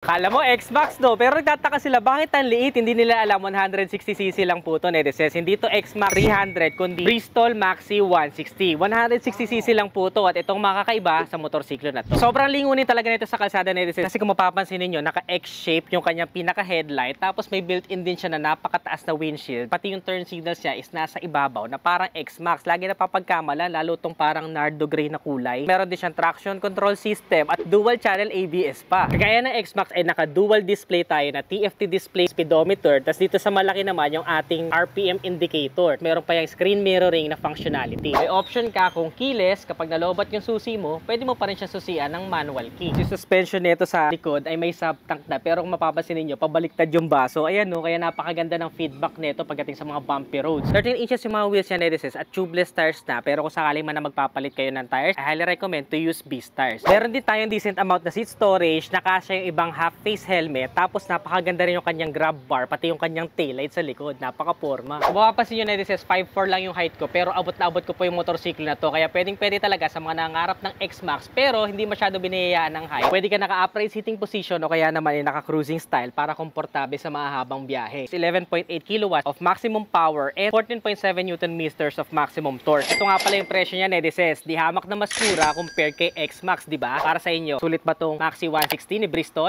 Kala mo X-Max no, pero nagtataka sila bakit ang liit, hindi nila alam 160cc lang po to, Netizens. Hindi to X-Max 300 kundi Bristol Maxi 160. 160cc lang po to at itong makakaiba sa motorsiklo na to. Sobrang lingunin talaga nito sa kalsada, Netizens, kasi kung mapapansin niyo, naka-X-shape yung kanyang pinaka-headlight, tapos may built-in din siya na napakataas na windshield. Pati yung turn signals niya is nasa ibabaw na parang X-Max. Lagi napapagkamala, lalo tong parang nardo gray na kulay. Meron din siyang traction control system at dual channel ABS pa. Kagaya ng X-Max ay naka-dual display tayo na TFT display speedometer. Tapos dito sa malaki naman yung ating RPM indicator. Meron pa yung screen mirroring na functionality. May option ka kung keyless, kapag nalobat yung susi mo, pwede mo pa rin siya susian ng manual key. Yung suspension nito sa likod ay may sub-tank na, pero kung mapapansin niyo, pabaliktad yung baso. Ayan no, kaya napakaganda ng feedback nito pagdating sa mga bumpy roads. 13 inches yung mga wheels niya, Netizens, at tubeless tires na. Pero kung sakaling man na magpapalit kayo ng tires, I highly recommend to use Beast tires. Meron din tayong decent amount na seat storage, nakasya yung ibang half-face helmet, tapos napakaganda rin yung kanyang grab bar, pati yung kanyang taillight sa likod, napaka-porma. Kung mapapansin nyo, Netizens, 5'4" lang yung height ko, pero abot na abot ko po yung motorsiklo na to, kaya pwede talaga sa mga nangarap ng X-Max, pero hindi masyado binayayaan ng height. Pwede ka naka-upright sitting position o kaya naman naka-cruising style para komportable sa mahabang biyahe. 11.8 kilowatts of maximum power and 14.7 Newton meters of maximum torque. Ito nga pala yung presyo niya, Netizens, di hamak na mas mura compared kay X-Max, di ba? Para sa inyo, sulit ba tong Maxi 160 ni Bristol?